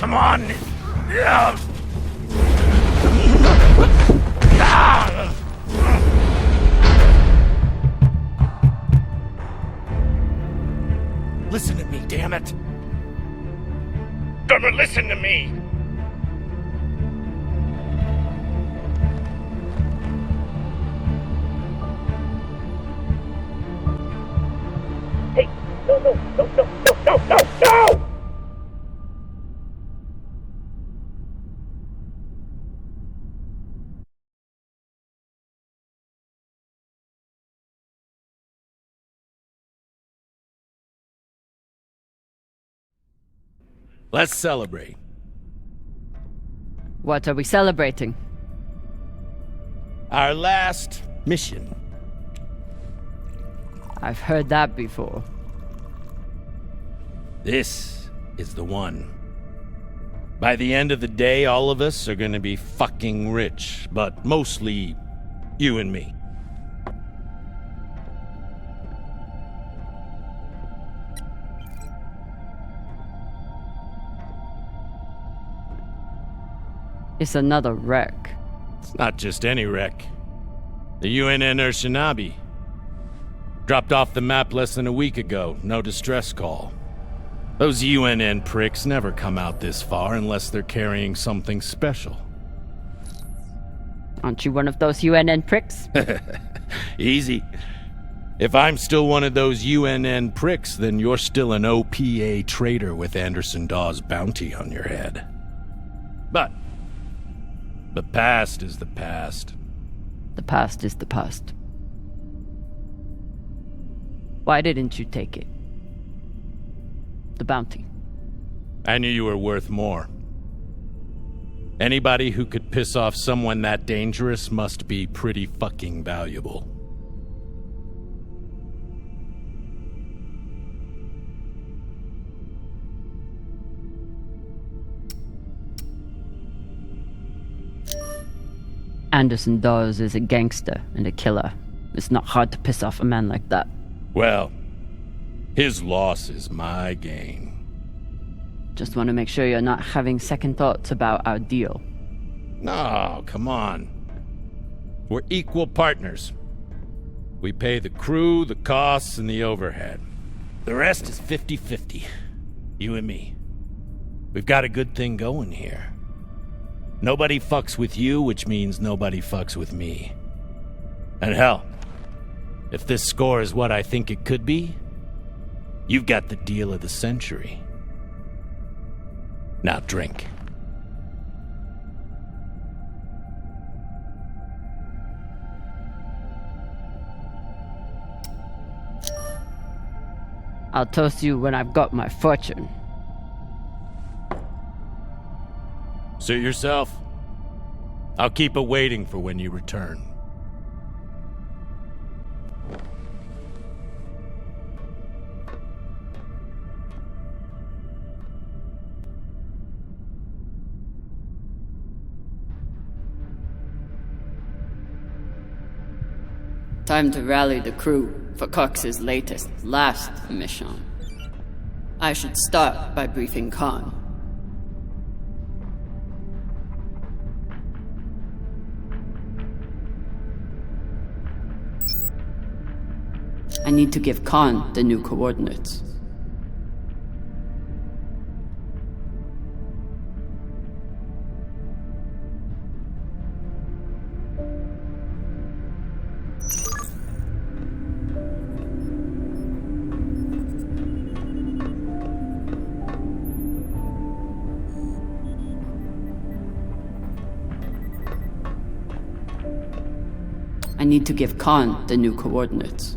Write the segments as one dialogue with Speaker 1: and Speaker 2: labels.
Speaker 1: Come on! Listen to me, damn it! Drummer, listen to me! Hey! No, no, no, no, no, no, no, no! Let's celebrate.
Speaker 2: What are we celebrating?
Speaker 1: Our last mission.
Speaker 2: I've heard that before.
Speaker 1: This is the one. By the end of the day, all of us are gonna be fucking rich, but mostly you and me.
Speaker 2: It's another wreck.
Speaker 1: It's not just any wreck. The UNN Shinabi. Dropped off the map less than a week ago. No distress call. Those UNN pricks never come out this far unless they're carrying something special.
Speaker 2: Aren't you one of those UNN pricks?
Speaker 1: Easy. If I'm still one of those UNN pricks, then you're still an OPA traitor with Anderson Dawes' bounty on your head. But the past is the past.
Speaker 2: The past is the past. Why didn't you take it? The bounty.
Speaker 1: I knew you were worth more. Anybody who could piss off someone that dangerous must be pretty fucking valuable.
Speaker 2: Anderson Dawes is a gangster and a killer. It's not hard to piss off a man like that.
Speaker 1: Well, his loss is my gain.
Speaker 2: Just want to make sure you're not having second thoughts about our deal.
Speaker 1: No, come on. We're equal partners. We pay the crew, the costs, and the overhead. The rest is 50-50. You and me. We've got a good thing going here. Nobody fucks with you, which means nobody fucks with me. And hell, if this score is what I think it could be, you've got the deal of the century. Now drink.
Speaker 2: I'll toast you when I've got my fortune.
Speaker 1: Suit yourself. I'll keep awaiting for when you return.
Speaker 2: Time to rally the crew for Cox's last mission. I should start by briefing Khan. I need to give Khan the new coordinates. I need to give Khan the new coordinates.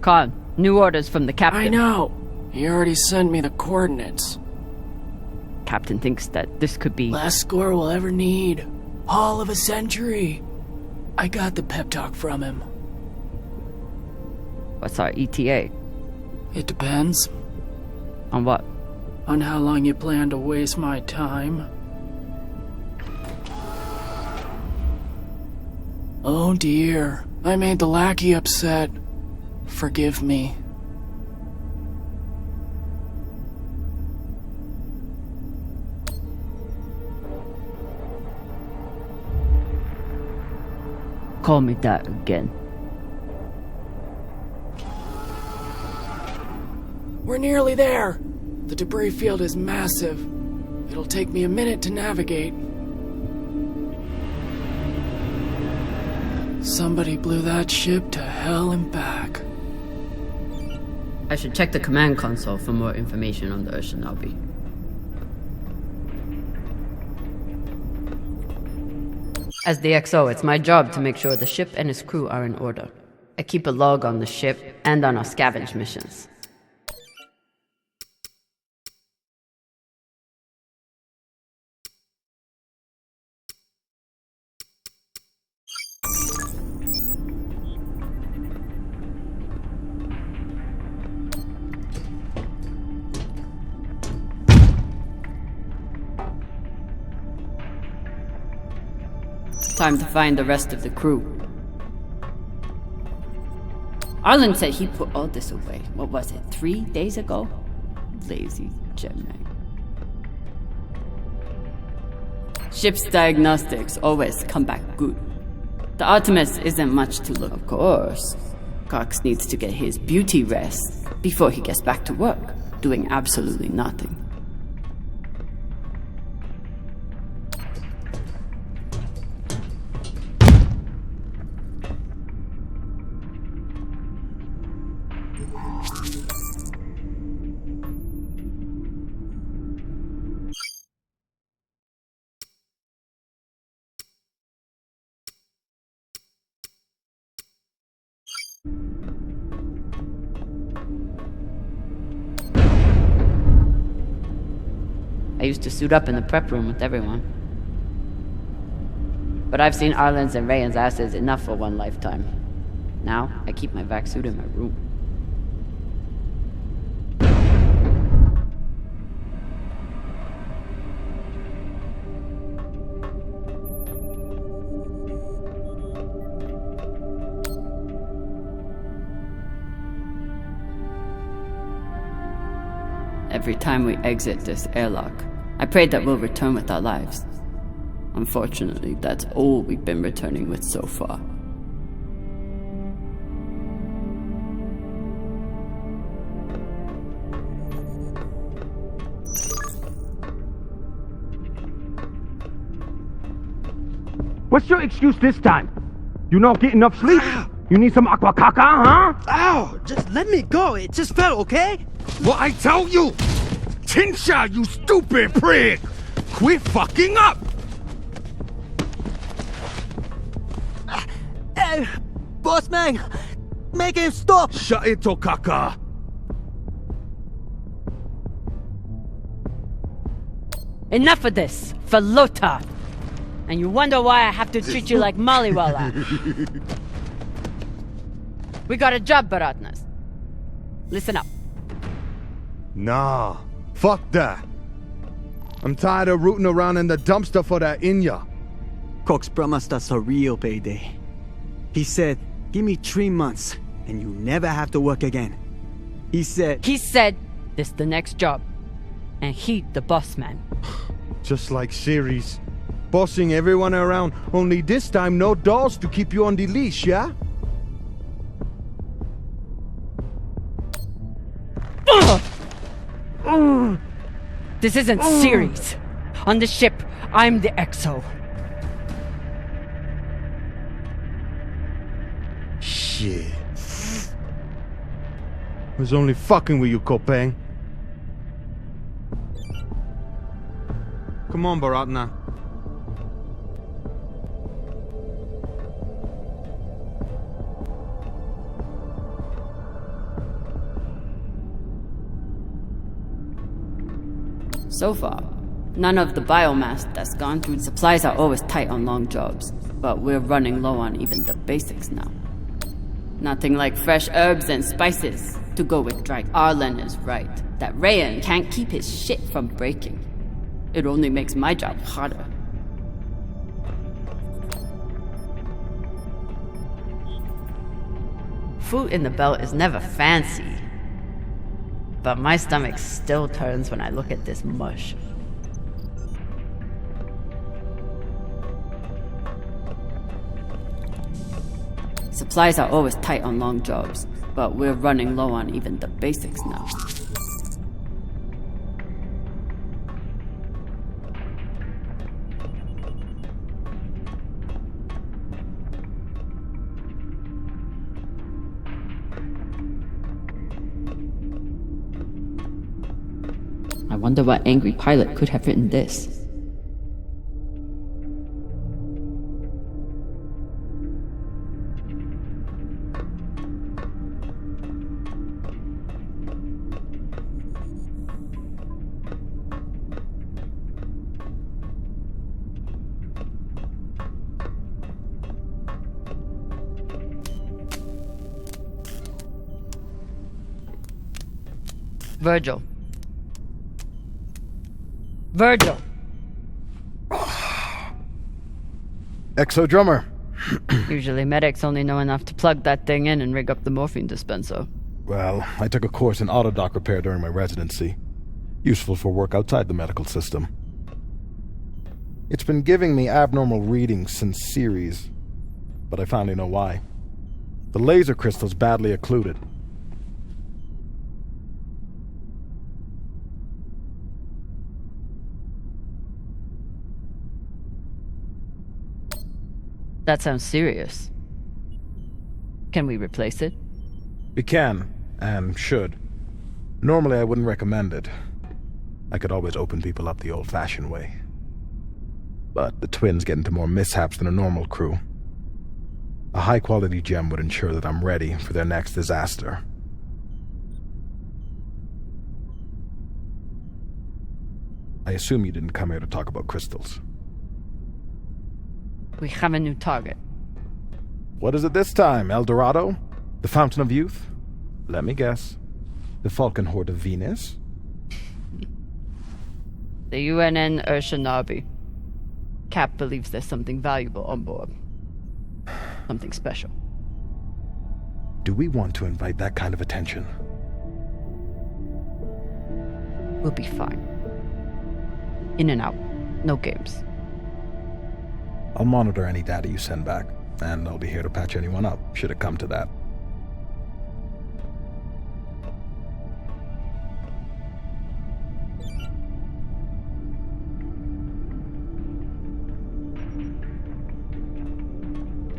Speaker 2: Khan, new orders from the captain.
Speaker 3: I know. He already sent me the coordinates.
Speaker 2: Captain thinks that this could be...
Speaker 3: Last score we'll ever need. Haul of a century. I got the pep talk from him.
Speaker 2: What's our ETA?
Speaker 3: It depends.
Speaker 2: On what?
Speaker 3: On how long you plan to waste my time. Oh dear, I made the lackey upset. Forgive me.
Speaker 2: Call me that again.
Speaker 3: We're nearly there. The debris field is massive. It'll take me a minute to navigate. Somebody blew that ship to hell and back.
Speaker 2: I should check the command console for more information on the Shinobi. As the XO, it's my job to make sure the ship and its crew are in order. I keep a log on the ship and on our scavenge missions. Time to find the rest of the crew. Arlen said he put all this away. What was it, 3 days ago? Lazy Gemini. Ship's diagnostics always come back good. The Artemis isn't much to look. Of course, Cox needs to get his beauty rest before he gets back to work, doing absolutely nothing. I used to suit up in the prep room with everyone. But I've seen Arlen's and Rayan's asses enough for one lifetime. Now, I keep my vac suit in my room. Every time we exit this airlock, I pray that we'll return with our lives. Unfortunately, that's all we've been returning with so far.
Speaker 4: What's your excuse this time? You not get enough sleep? You need some aqua caca, huh?
Speaker 5: Ow! Just let me go. It just fell, okay?
Speaker 4: What I tell you? Tinsha, you stupid prig! Quit fucking up!
Speaker 5: Hey, boss man! Make him stop!
Speaker 4: Shut it, Okaka!
Speaker 6: Enough of this, Falota! And you wonder why I have to treat you like Maliwala. We got a job, Baratnas. Listen up.
Speaker 7: Nah, fuck that. I'm tired of rooting around in the dumpster for that Inya.
Speaker 5: Cox promised us a real payday. He said, give me 3 months, and you never have to work again. He said,
Speaker 6: this the next job. And he the boss man.
Speaker 7: Just like series. Bossing everyone around, only this time no dolls to keep you on the leash, yeah?
Speaker 6: This isn't series. On the ship, I'm the XO.
Speaker 7: Shit. I was only fucking with you, Kopeng. Come on, Baratna.
Speaker 2: So far, none of the biomass that's gone through supplies are always tight on long jobs, but we're running low on even the basics now. Nothing like fresh herbs and spices to go with dry. Arlen is right, that Rayan can't keep his shit from breaking. It only makes my job harder.
Speaker 6: food in the belt is never fancy. But my stomach still turns when I look at this mush.
Speaker 2: Supplies are always tight on long jobs, but we're running low on even the basics now. I wonder what angry pilot could have written this.
Speaker 6: Virgil. Virgil!
Speaker 7: Exo drummer.
Speaker 6: Usually medics only know enough to plug that thing in and rig up the morphine dispenser.
Speaker 7: Well, I took a course in autodoc repair during my residency. Useful for work outside the medical system. It's been giving me abnormal readings since series, but I finally know why. The laser crystal's badly occluded.
Speaker 6: That sounds serious. Can we replace it?
Speaker 7: We can, and should. Normally I wouldn't recommend it. I could always open people up the old-fashioned way. But the twins get into more mishaps than a normal crew. A high-quality gem would ensure that I'm ready for their next disaster. I assume you didn't come here to talk about crystals.
Speaker 6: We have a new target.
Speaker 7: What is it this time, El Dorado? The Fountain of Youth? Let me guess. The Falcon Horde of Venus?
Speaker 6: The UNN Urshanabi. Cap believes there's something valuable on board. Something special.
Speaker 7: Do we want to invite that kind of attention?
Speaker 6: We'll be fine. In and out. No games.
Speaker 7: I'll monitor any data you send back, and I'll be here to patch anyone up, should it come to that.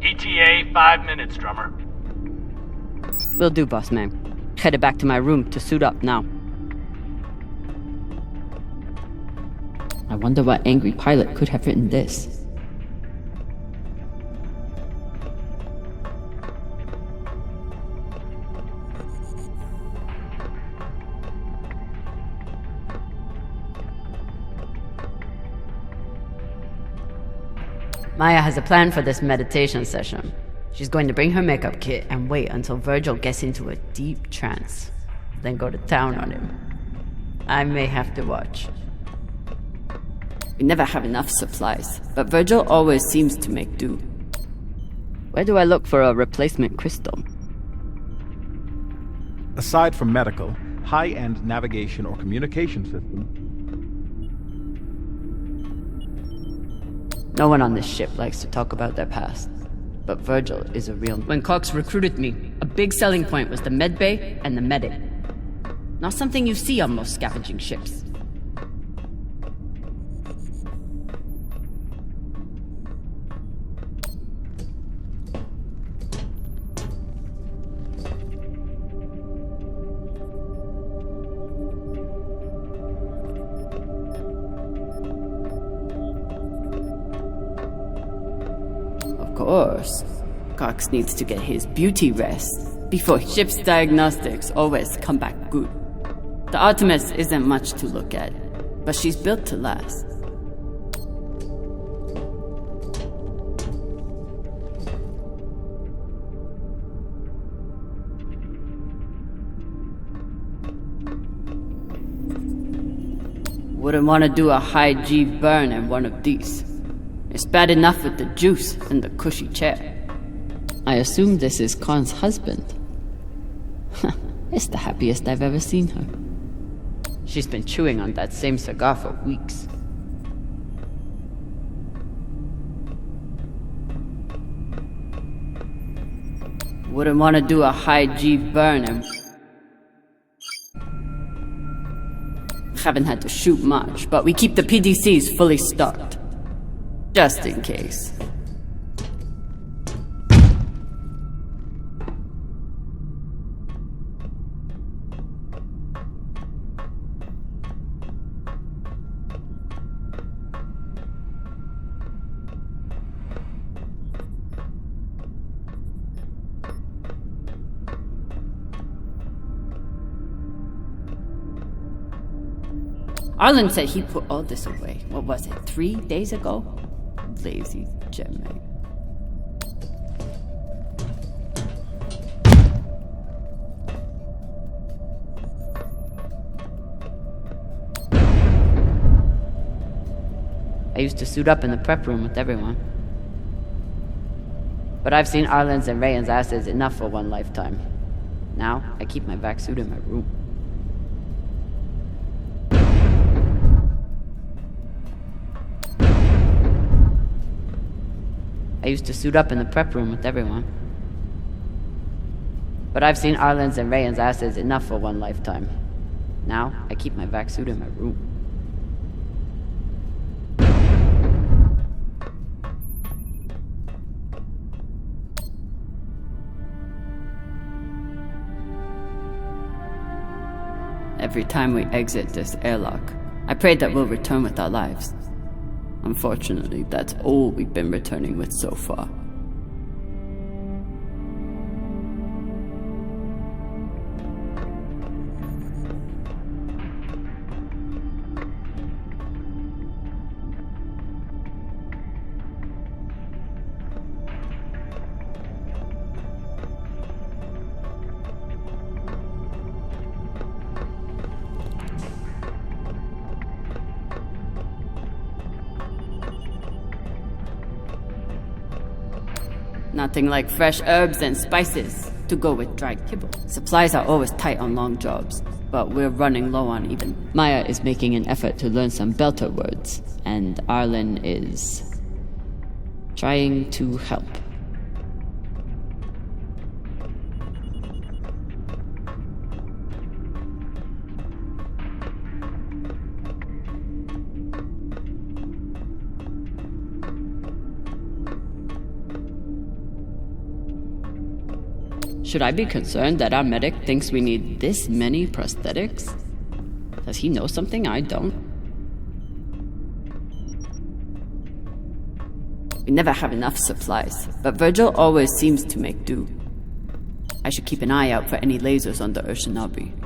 Speaker 1: ETA 5 minutes, drummer.
Speaker 2: Will do, boss man. Headed back to my room to suit up now. I wonder what angry pilot could have written this.
Speaker 6: Maya has a plan for this meditation session. She's going to bring her makeup kit and wait until Virgil gets into a deep trance, then go to town on him. I may have to watch.
Speaker 2: We never have enough supplies, but Virgil always seems to make do. Where do I look for a replacement crystal?
Speaker 7: Aside from medical, high-end navigation or communication systems.
Speaker 2: No one on this ship likes to talk about their past, but Virgil is a real... When Cox recruited me, a big selling point was the medbay and the medic. Not something you see on most scavenging ships. Of course, Cox needs to get his beauty rest before ship's diagnostics always come back good. The Artemis isn't much to look at, but she's built to last. Wouldn't want to do a high G burn in one of these. It's bad enough with the juice and the cushy chair. I assume this is Khan's husband. It's the happiest I've ever seen her. She's been chewing on that same cigar for weeks. Wouldn't want to do a high G burn and... Haven't had to shoot much, but we keep the PDCs fully stocked. Just in case. Arlen said he put all this away. What was it, 3 days ago? Lazy gemming. I used to suit up in the prep room with everyone. But I've seen Arlen's and Rayan's asses enough for one lifetime. Now, I keep my vac suit in my room. I used to suit up in the prep room with everyone. But I've seen Arlen's and Rayan's asses enough for one lifetime. Now, I keep my vac suit in my room. Every time we exit this airlock, I pray that we'll return with our lives. Unfortunately, that's all we've been returning with so far. Nothing like fresh herbs and spices to go with dried kibble. Supplies are always tight on long jobs, but we're running low on even. Maya is making an effort to learn some Belter words, and Arlen is trying to help. Should I be concerned that our medic thinks we need this many prosthetics? Does he know something I don't? We never have enough supplies, but Virgil always seems to make do. I should keep an eye out for any lasers on the Urshinabi.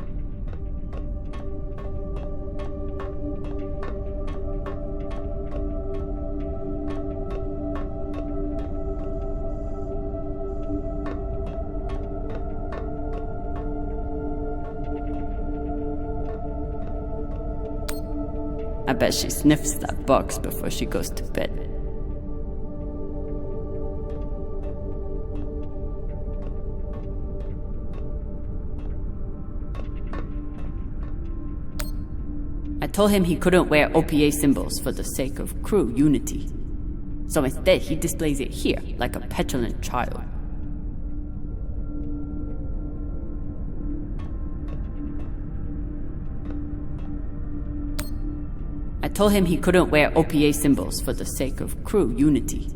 Speaker 2: I bet she sniffs that box before she goes to bed. I told him he couldn't wear OPA symbols for the sake of crew unity. So instead, he displays it here, like a petulant child. I told him he couldn't wear OPA symbols for the sake of crew unity.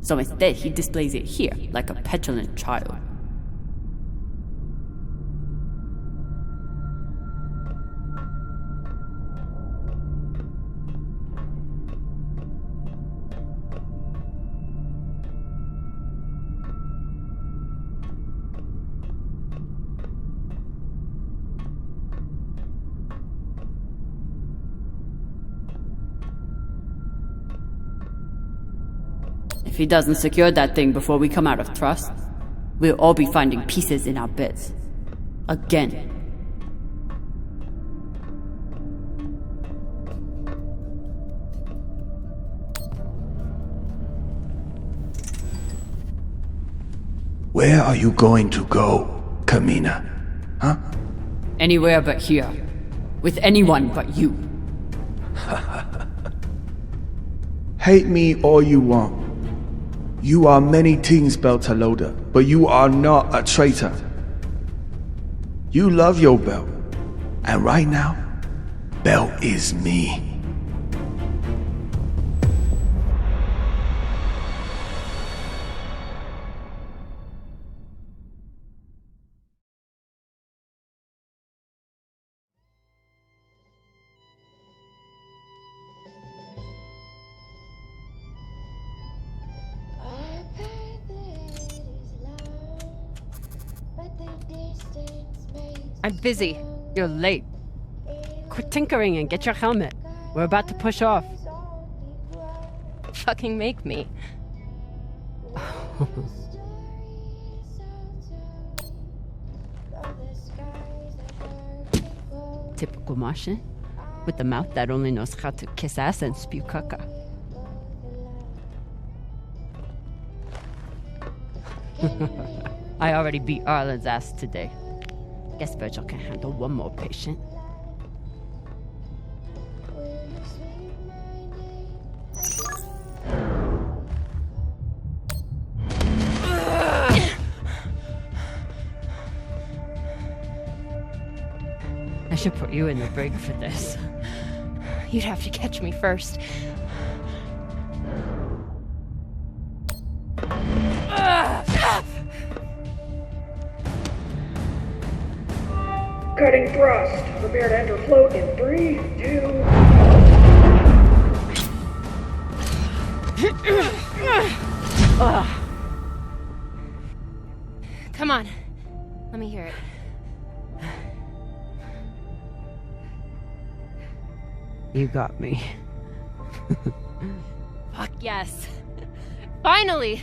Speaker 2: So instead, he displays it here, like a petulant child. If he doesn't secure that thing before we come out of thrust, we'll all be finding pieces in our beds. Again.
Speaker 8: Where are you going to go, Camina? huh?
Speaker 2: Anywhere but here. With anyone but you.
Speaker 8: Hate me all you want. You are many things, Beltaloda, but you are not a traitor. You love your belt, and right now, belt is me.
Speaker 6: I'm busy. You're late. Quit tinkering and get your helmet. We're about to push off.
Speaker 9: Fucking make me.
Speaker 6: Typical Martian. With the mouth that only knows how to kiss ass and spew caca. I already beat Arlen's ass today. Guess Virgil can handle one more patient. I should put you in the brig for this.
Speaker 9: You'd have to catch me first.
Speaker 10: Cutting thrust. Prepare to enter float in 3, 2...
Speaker 9: Come on. Let me hear it.
Speaker 6: You got me.
Speaker 9: Fuck yes. Finally!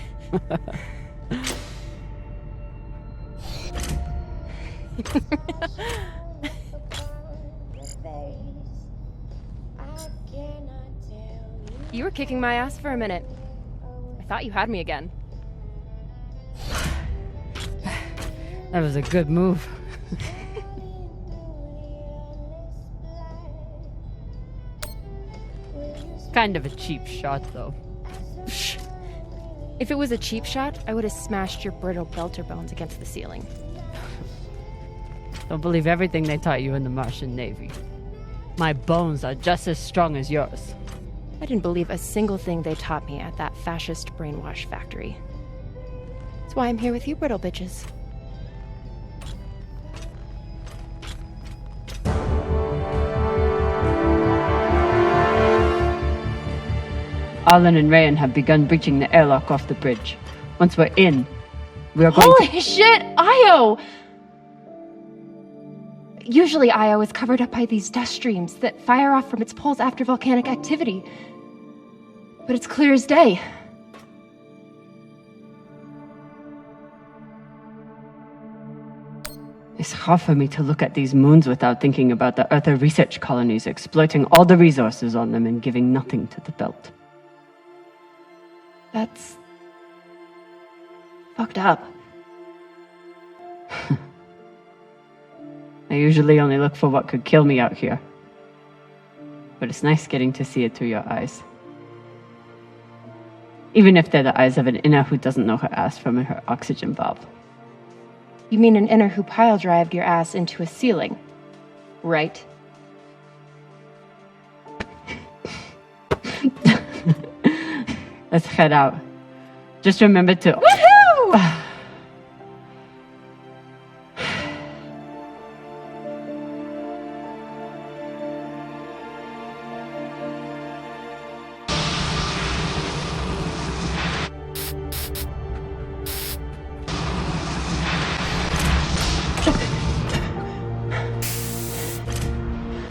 Speaker 9: You were kicking my ass for a minute. I thought you had me again.
Speaker 6: That was a good move. Kind of a cheap shot, though.
Speaker 9: If it was a cheap shot, I would have smashed your brittle belter bones against the ceiling.
Speaker 6: Don't believe everything they taught you in the Martian Navy. My bones are just as strong as yours.
Speaker 9: I didn't believe a single thing they taught me at that fascist brainwash factory. That's why I'm here with you brittle bitches.
Speaker 6: Arlen and Rayan have begun breaching the airlock off the bridge. Once we're in, we are going
Speaker 9: Holy shit! Io! Usually Io is covered up by these dust streams that fire off from its poles after volcanic activity. But it's clear as day.
Speaker 6: It's hard for me to look at these moons without thinking about the Earther research colonies exploiting all the resources on them and giving nothing to the belt.
Speaker 9: That's... fucked up.
Speaker 6: I usually only look for what could kill me out here. But it's nice getting to see it through your eyes. Even if they're the eyes of an inner who doesn't know her ass from her oxygen valve.
Speaker 9: You mean an inner who pile-drived your ass into a ceiling, right?
Speaker 6: Let's head out. Just remember to...
Speaker 9: Woohoo!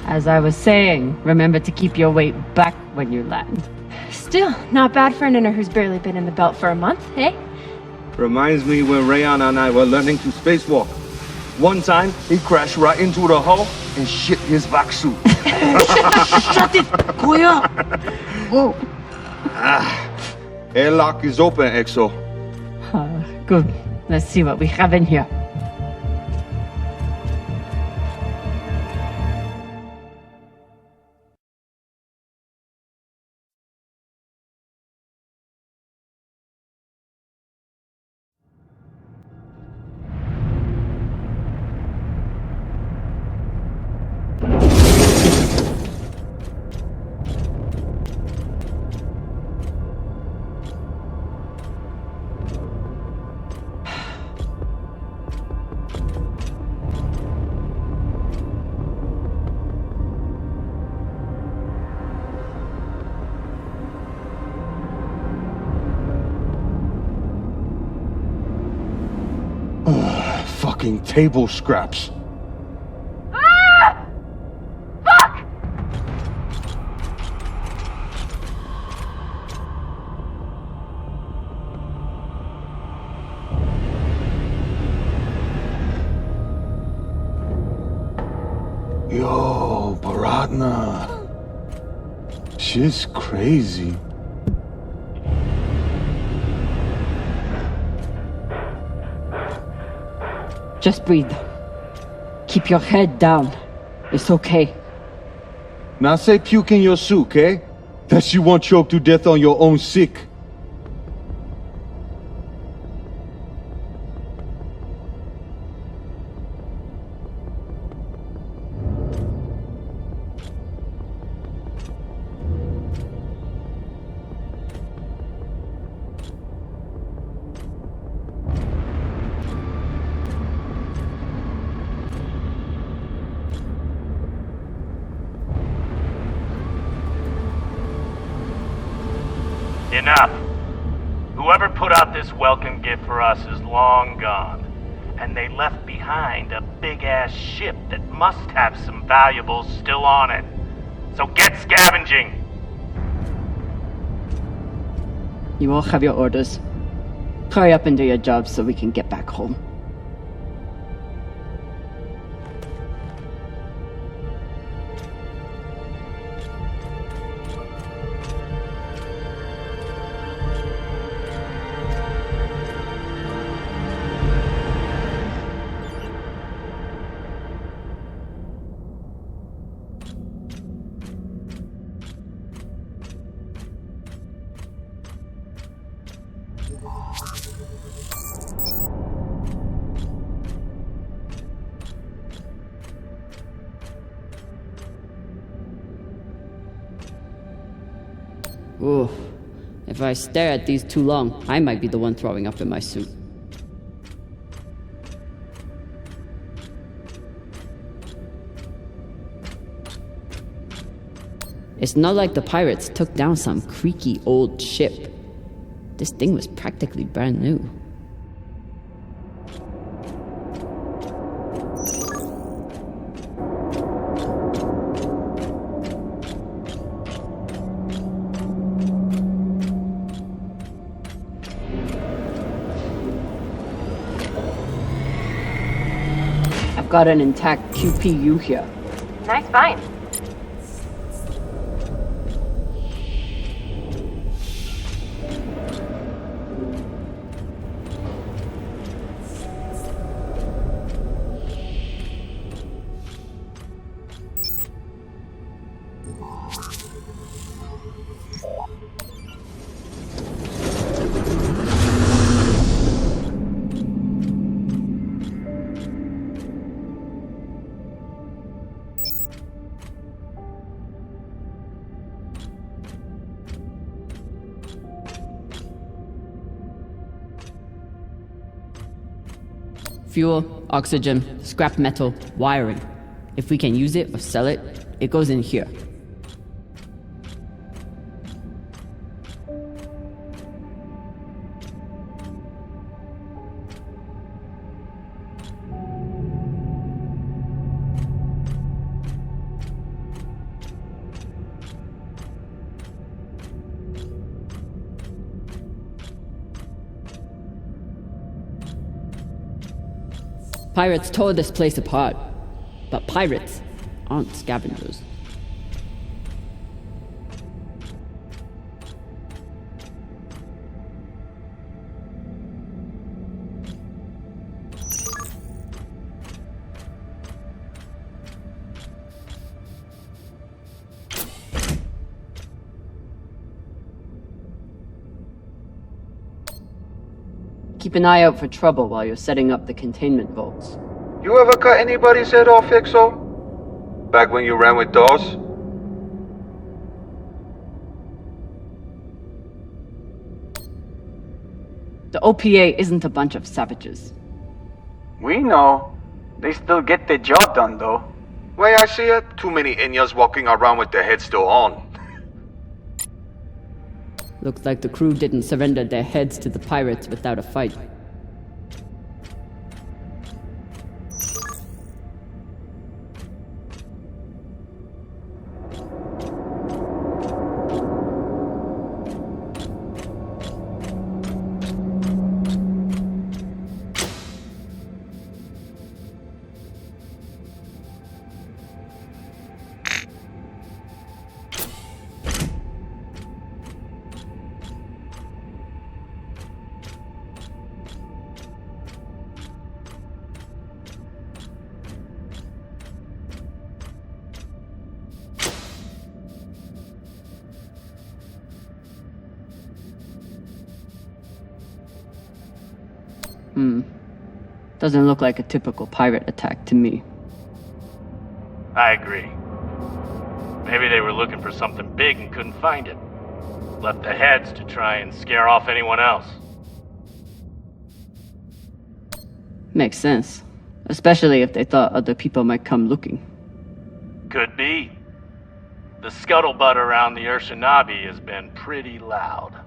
Speaker 6: As I was saying, remember to keep your weight back when you land.
Speaker 9: Still, not bad for an inner who's barely been in the belt for a month, hey?
Speaker 11: Reminds me when Rayan and I were learning to spacewalk. One time, he crashed right into the hull and shit his vac suit.
Speaker 5: Shut it! Koya! Whoa.
Speaker 11: Airlock is open, Exo.
Speaker 6: Good. Let's see what we have in here.
Speaker 11: fucking table scraps.
Speaker 9: Ah! Fuck!
Speaker 11: Yo, Baratna. Shit's crazy.
Speaker 12: Just breathe. Keep your head down. It's okay.
Speaker 11: Now say puke in your soup, eh? That you won't choke to death on your own sick.
Speaker 1: Enough. Whoever put out this welcome gift for us is long gone. And they left behind a big-ass ship that must have some valuables still on it. So get scavenging!
Speaker 12: You all have your orders. Hurry up and do your jobs so we can get back home.
Speaker 2: Ooh. If I stare at these too long, I might be the one throwing up in my suit. It's not like the pirates took down some creaky old ship. This thing was practically brand new.
Speaker 12: I've got an intact QPU here.
Speaker 9: Nice find.
Speaker 2: Fuel, oxygen, scrap metal, wiring. If we can use it or sell it, it goes in here. Pirates tore this place apart, but pirates aren't scavengers.
Speaker 12: Keep an eye out for trouble while you're setting up the containment vaults.
Speaker 11: You ever cut anybody's head off, Exo? Back when you ran with dolls?
Speaker 12: The OPA isn't a bunch of savages.
Speaker 5: We know. They still get the job done, though.
Speaker 11: Way I see it, too many Inyas walking around with their heads still on.
Speaker 2: Looks like the crew didn't surrender their heads to the pirates without a fight.
Speaker 12: Doesn't look like a typical pirate attack to me.
Speaker 1: I agree. Maybe they were looking for something big and couldn't find it. Left the heads to try and scare off anyone else.
Speaker 12: Makes sense. Especially if they thought other people might come looking.
Speaker 1: Could be. The scuttlebutt around the Urshanabi has been pretty loud.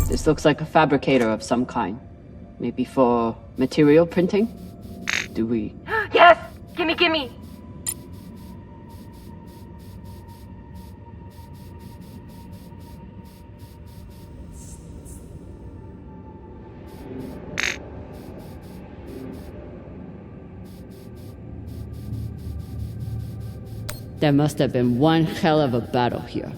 Speaker 12: This looks like a fabricator of some kind. Maybe for material printing? Do we...
Speaker 9: Yes! Gimme!
Speaker 2: There must have been one hell of a battle here.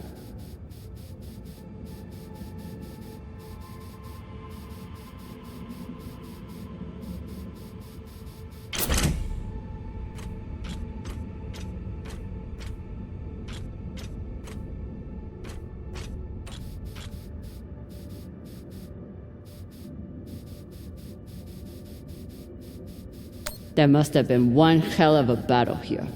Speaker 2: There must have been one hell of a battle here.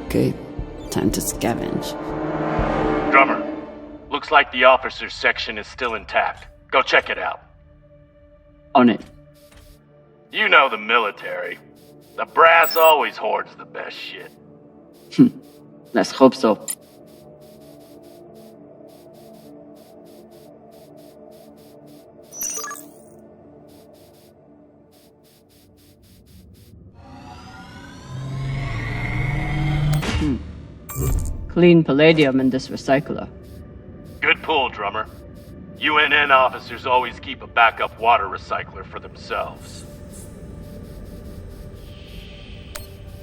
Speaker 2: Okay, time to scavenge.
Speaker 1: Drummer, looks like the officers' section is still intact. Go check it out.
Speaker 12: On it.
Speaker 1: You know the military. The brass always hoards the best shit.
Speaker 12: Let's hope so. Clean palladium in this recycler.
Speaker 1: Good pull, Drummer. UNN officers always keep a backup water recycler for themselves.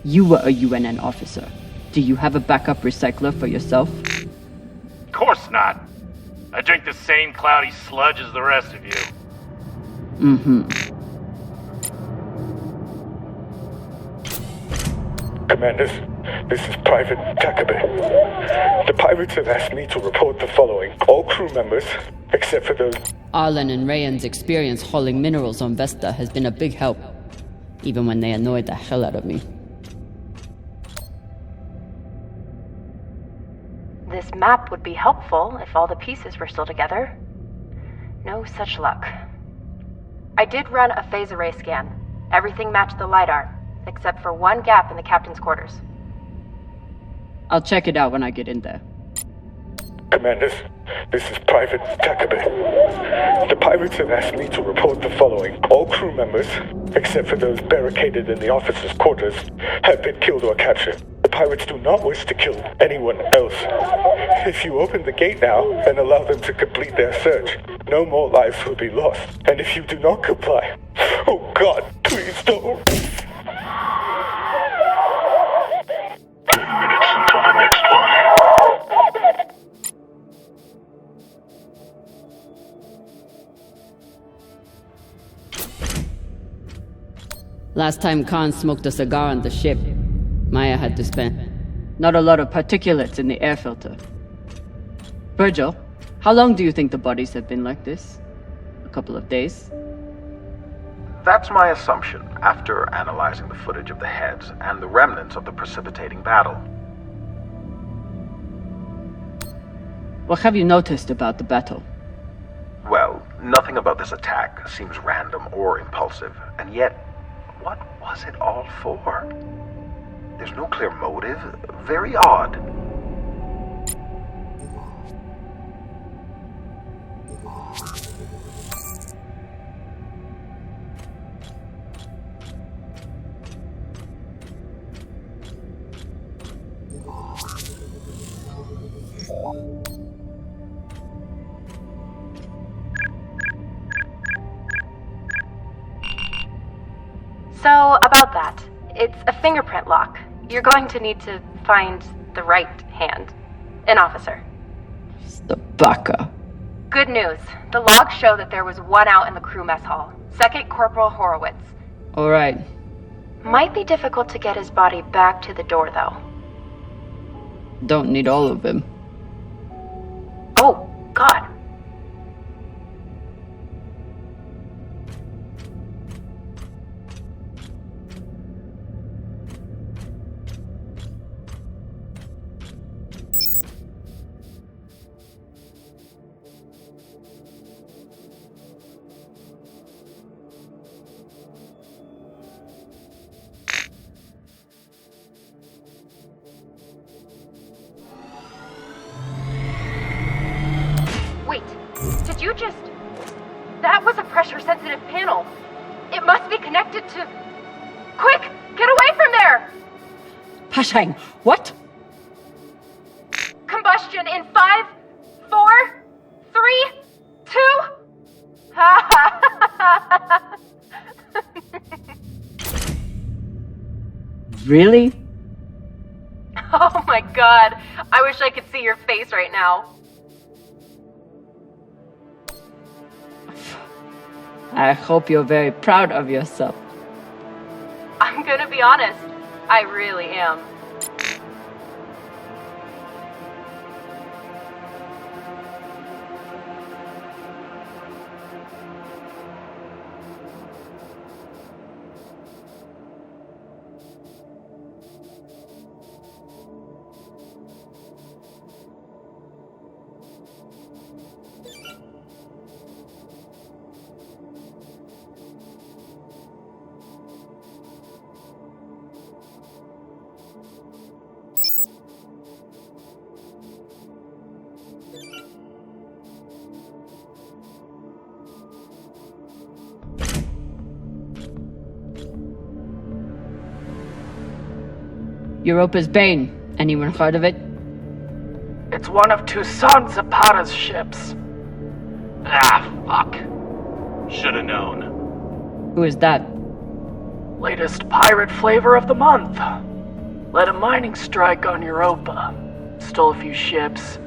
Speaker 12: You were a UNN officer. Do you have a backup recycler for yourself?
Speaker 1: Of course not. I drink the same cloudy sludge as the rest of you.
Speaker 13: Commanders, this is Private Takabe. The pirates have asked me to report the following. All crew members, except for those...
Speaker 2: Arlen and Rayan's experience hauling minerals on Vesta has been a big help, even when they annoyed the hell out of me.
Speaker 9: This map would be helpful if all the pieces were still together. No such luck. I did run a phase array scan. Everything matched the LiDAR, except for one gap in the captain's quarters.
Speaker 12: I'll check it out when I get in there.
Speaker 13: Commanders, this is Private Takabe. The pirates have asked me to report the following. All crew members, except for those barricaded in the officers' quarters, have been killed or captured. The pirates do not wish to kill anyone else. If you open the gate now and allow them to complete their search, no more lives will be lost. And if you do not comply, oh God, please don't.
Speaker 14: 10 minutes until the next one.
Speaker 2: Last time Khan smoked a cigar on the ship, Maya had to spend...
Speaker 12: Not a lot of particulates in the air filter. Virgil, how long do you think the bodies have been like this? A couple of days?
Speaker 7: That's my assumption, after analyzing the footage of the heads and the remnants of the precipitating battle.
Speaker 12: What have you noticed about the battle?
Speaker 7: Well, nothing about this attack seems random or impulsive, and yet, what was it all for? There's no clear motive. Very odd.
Speaker 9: So, about that. It's a fingerprint lock. You're going to need to find the right hand. An officer.
Speaker 12: The baka.
Speaker 9: Good news. The logs show that there was one out in the crew mess hall. Second Corporal Horowitz.
Speaker 12: Alright.
Speaker 9: Might be difficult to get his body back to the door, though.
Speaker 12: Don't need all of him.
Speaker 9: Oh, God. That was a pressure-sensitive panel. It must be connected to... Quick! Get away from there!
Speaker 12: Pashang, what?
Speaker 9: Combustion in 5, 4, 3, 2...
Speaker 12: Really?
Speaker 9: Oh my god. I wish I could see your face right now.
Speaker 12: I hope you're very proud of yourself.
Speaker 9: I'm gonna be honest. I really am.
Speaker 12: Europa's Bane. Anyone heard of it?
Speaker 3: It's one of Toussaint Zapata's ships.
Speaker 15: Ah, fuck. Should've known.
Speaker 12: Who is that?
Speaker 3: Latest pirate flavor of the month. Led a mining strike on Europa. Stole a few ships.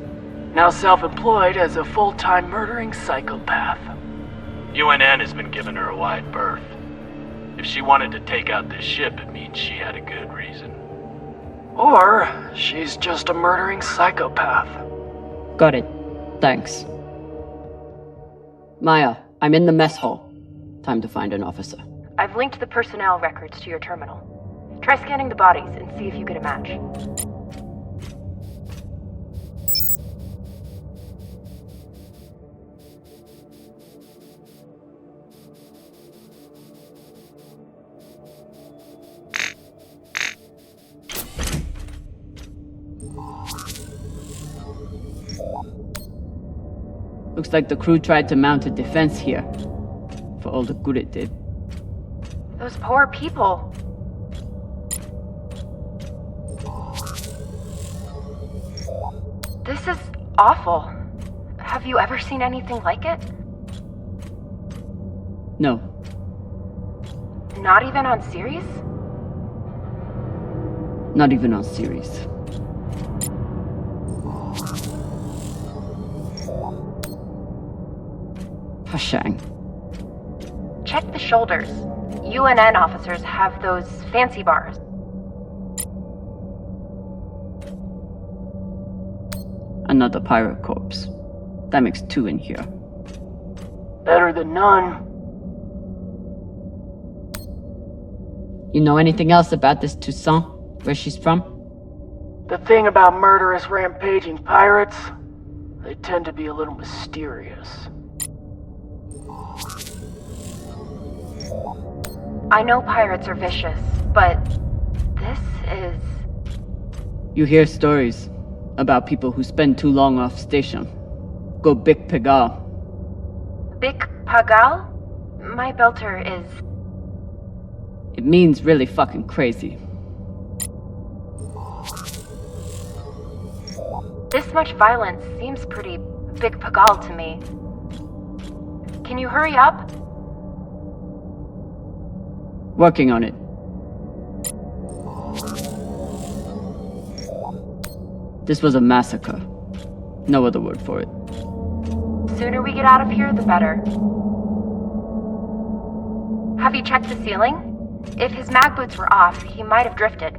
Speaker 3: Now self-employed as a full-time murdering psychopath.
Speaker 15: UNN has been giving her a wide berth. If she wanted to take out this ship, it means she had a good reason.
Speaker 3: Or she's just a murdering psychopath.
Speaker 12: Got it. Thanks. Maya, I'm in the mess hall. Time to find an officer.
Speaker 9: I've linked the personnel records to your terminal. Try scanning the bodies and see if you get a match.
Speaker 12: Looks like the crew tried to mount a defense here. For all the good it did.
Speaker 9: Those poor people. This is awful. Have you ever seen anything like it?
Speaker 12: No.
Speaker 9: Not even on series?
Speaker 12: Not even on series. Pashang.
Speaker 9: Check the shoulders. UNN officers have those fancy bars.
Speaker 12: Another pirate corpse. That makes 2 in here.
Speaker 3: Better than none.
Speaker 12: You know anything else about this Toussaint? Where she's from?
Speaker 3: The thing about murderous, rampaging pirates, they tend to be a little mysterious.
Speaker 9: I know pirates are vicious, but this is...
Speaker 12: You hear stories about people who spend too long off station. Go Big Pegal.
Speaker 9: Big Pagal? My belter is...
Speaker 12: It means really fucking crazy.
Speaker 9: This much violence seems pretty Big Pagal to me. Can you hurry up?
Speaker 12: Working on it. This was a massacre. No other word for it.
Speaker 9: Sooner we get out of here, the better. Have you checked the ceiling? If his mag boots were off, he might have drifted.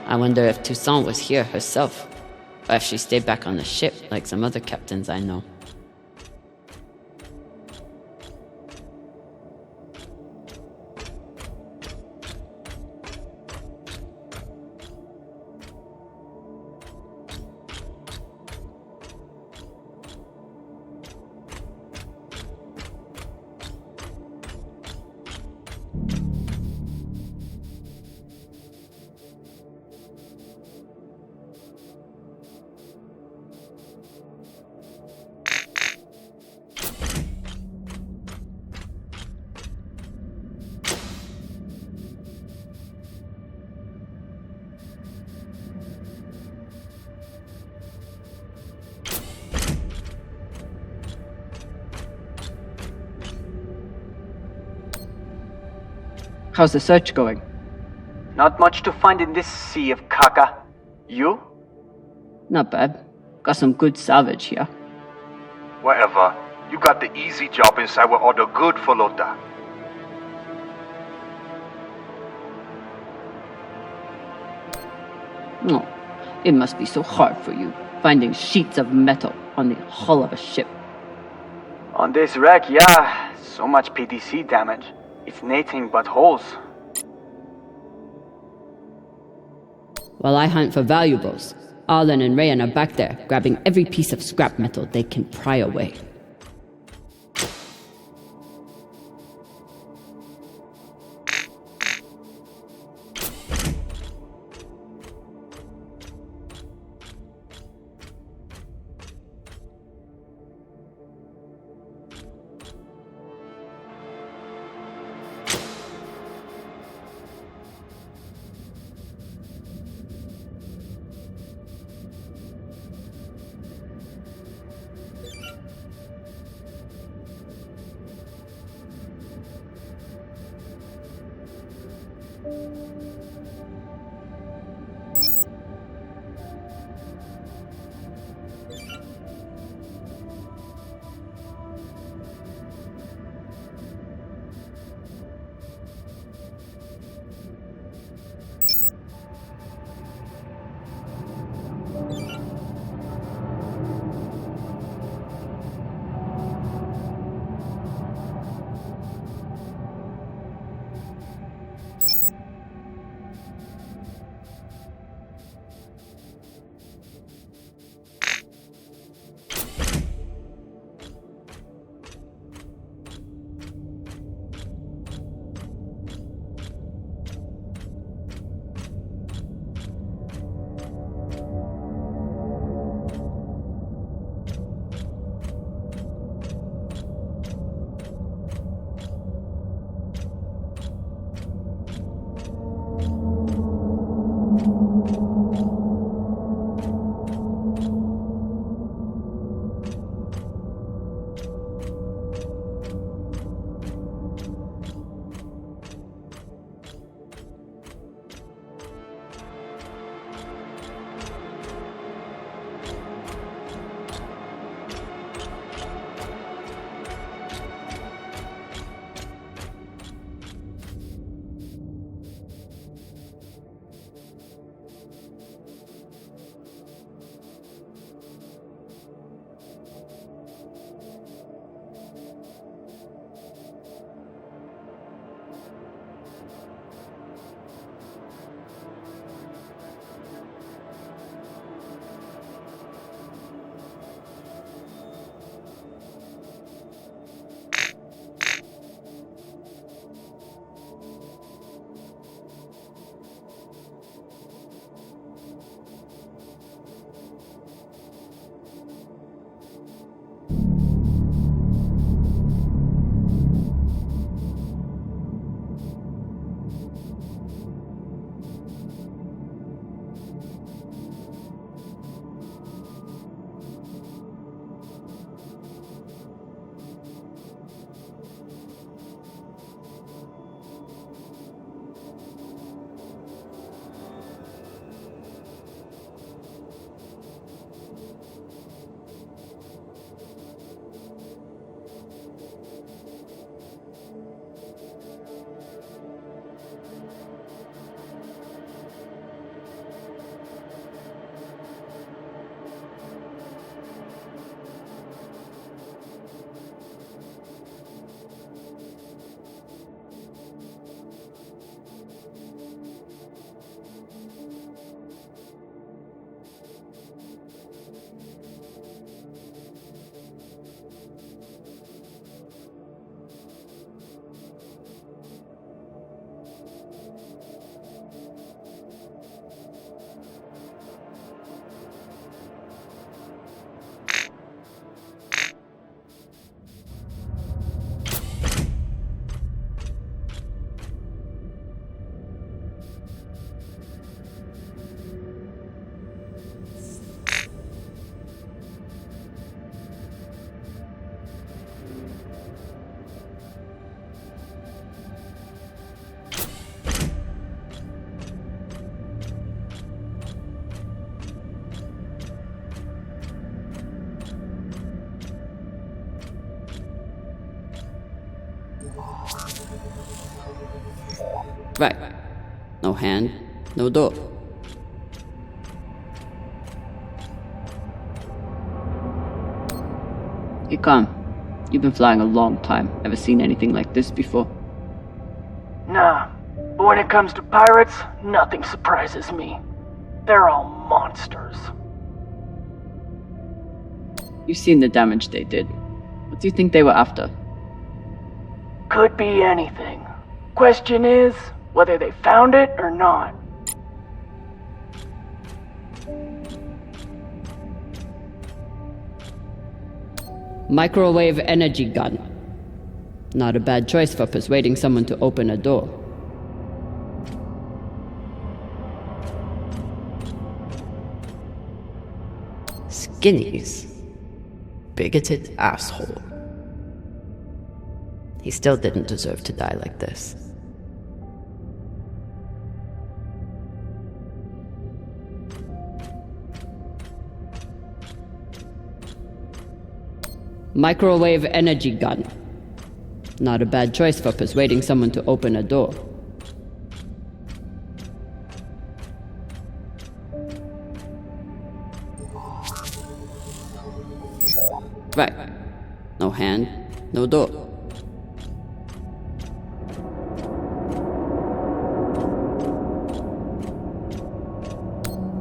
Speaker 12: I wonder if Toussaint was here herself, or if she stayed back on the ship like some other captains I know. How's the search going?
Speaker 5: Not much to find in this sea of caca. You?
Speaker 12: Not bad. Got some good salvage here.
Speaker 16: Whatever. You got the easy job inside where all the good flota.
Speaker 12: Oh, it must be so hard for you, finding sheets of metal on the hull of a ship.
Speaker 5: On this wreck, yeah.
Speaker 17: So much PDC damage. It's nothing but holes.
Speaker 2: While I hunt for valuables, Arlen and Rayan are back there, grabbing every piece of scrap metal they can pry away. Right. No hand, no door. You come.
Speaker 12: You've been flying a long time. Ever seen anything like this before?
Speaker 3: Nah, but when it comes to pirates, nothing surprises me. They're all monsters.
Speaker 12: You've seen the damage they did. What do you think they were after?
Speaker 3: Could be anything. Question is, whether they found it or not.
Speaker 2: Microwave energy gun. Not a bad choice for persuading someone to open a door.
Speaker 6: Skinnies. Bigoted asshole. He still didn't deserve to die like this.
Speaker 2: Microwave energy gun. Not a bad choice for persuading someone to open a door. Right. No hand, no door.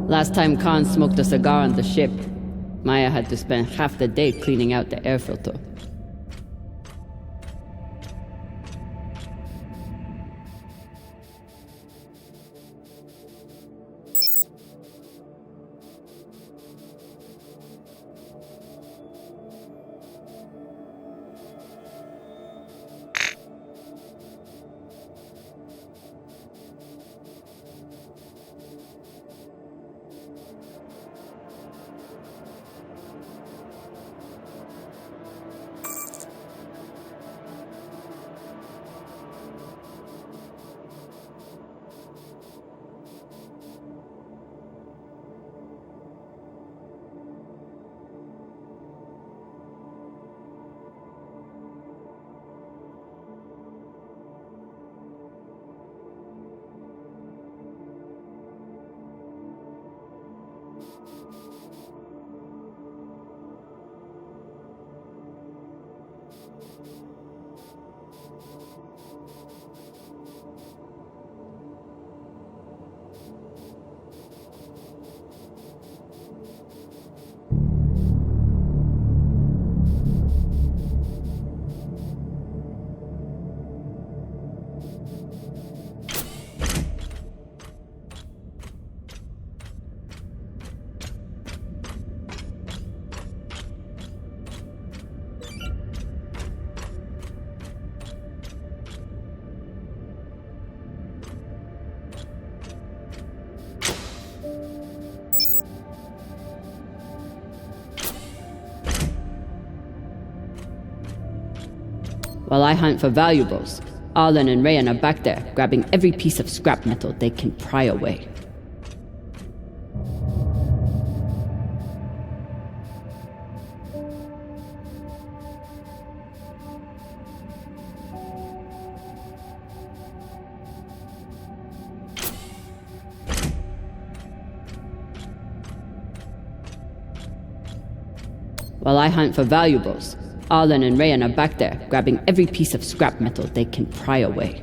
Speaker 2: Last time Khan smoked a cigar on the ship, Maya had to spend half the day cleaning out the air filter. While I hunt for valuables, Arlen and Rayan are back there, grabbing every piece of scrap metal they can pry away. While I hunt for valuables, Arlen and Rayan are back there, grabbing every piece of scrap metal they can pry away.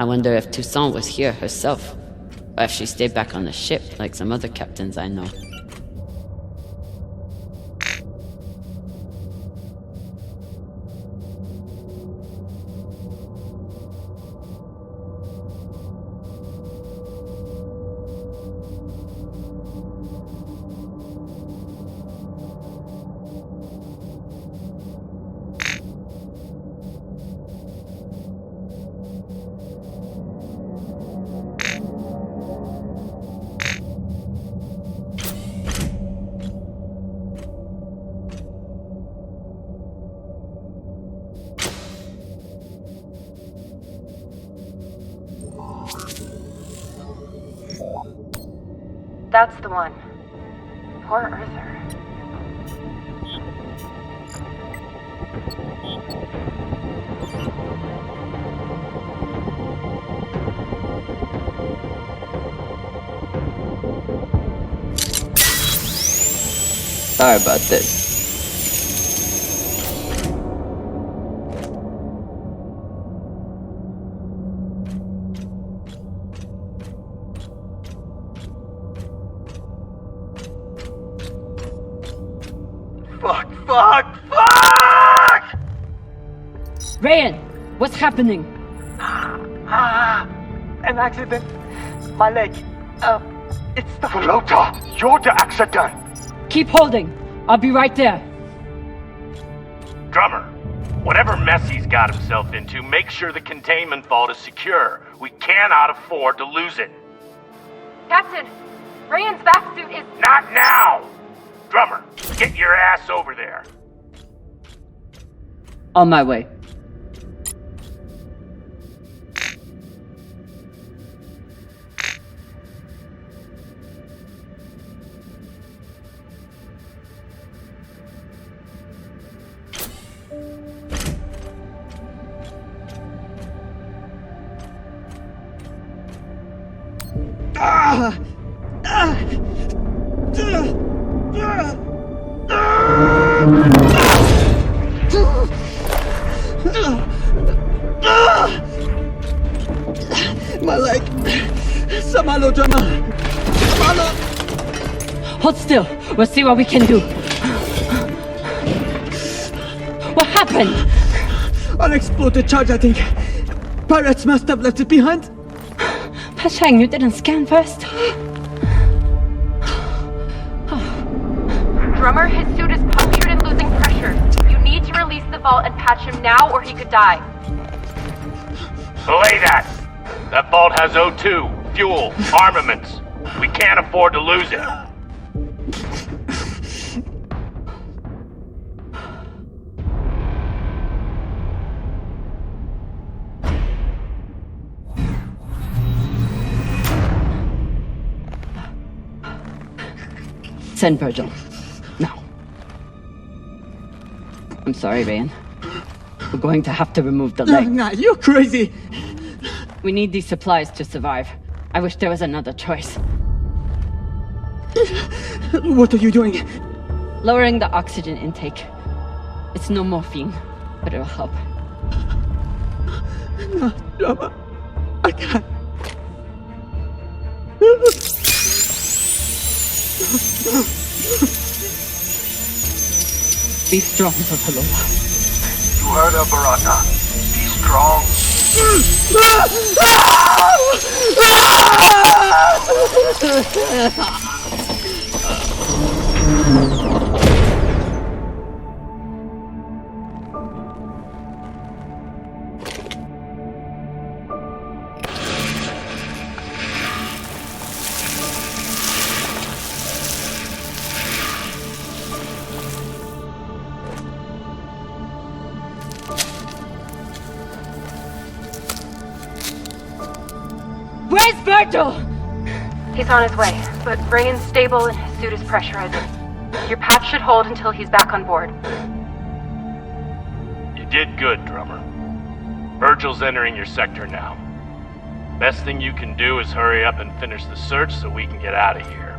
Speaker 2: I wonder if Toussaint was here herself, or if she stayed back on the ship like some other captains I know.
Speaker 9: That's the one. Poor Arthur.
Speaker 12: Sorry about this.
Speaker 17: Fuck!
Speaker 12: Ryan, what's happening?
Speaker 17: An accident. My leg. It's the floater. You're the accident.
Speaker 12: Keep holding. I'll be right there.
Speaker 15: Drummer, whatever mess he's got himself into, make sure the containment vault is secure. We cannot afford to lose it.
Speaker 9: Captain, Ryan's back suit is...
Speaker 15: Not now! Drummer, get your ass over there.
Speaker 12: On my way.
Speaker 5: My leg. Samalo, drummer. Samalo.
Speaker 12: Hold still. We'll see what we can do. What happened?
Speaker 5: Unexploded charge, I think. Pirates must have left it behind.
Speaker 12: Pashang, you didn't scan first?
Speaker 9: Drummer, his suit is punctured and losing pressure. You need to release the vault and patch him now or he could die.
Speaker 15: Belay that! That vault has O2, fuel, armaments. We can't afford to lose it.
Speaker 12: Send Virgil. Now. I'm sorry, Ryan. We're going to have to remove the leg.
Speaker 5: Nah, you're crazy.
Speaker 12: We need these supplies to survive. I wish there was another choice.
Speaker 5: What are you doing?
Speaker 12: Lowering the oxygen intake. It's no morphine, but it'll help.
Speaker 5: No, drummer. I can't.
Speaker 12: Be strong, Telltale.
Speaker 16: You heard her, Barata. Be strong.
Speaker 12: Where's Virgil?
Speaker 9: He's on his way, but Ryan's stable and his suit is pressurizing. Your patch should hold until he's back on board.
Speaker 15: You did good, Drummer. Virgil's entering your sector now. Best thing you can do is hurry up and finish the search so we can get out of here.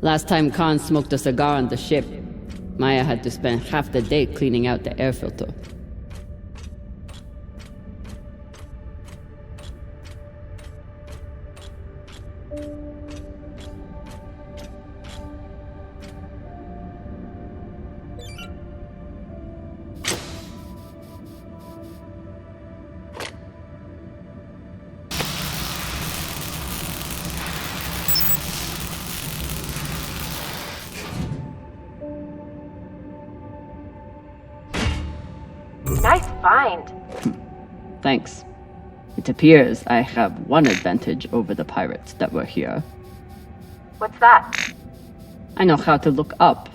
Speaker 2: Last time Khan smoked a cigar on the ship, Maya had to spend half the day cleaning out the air filter.
Speaker 9: Nice find.
Speaker 12: Thanks. It appears I have one advantage over the pirates that were here.
Speaker 9: What's that?
Speaker 12: I know how to look up.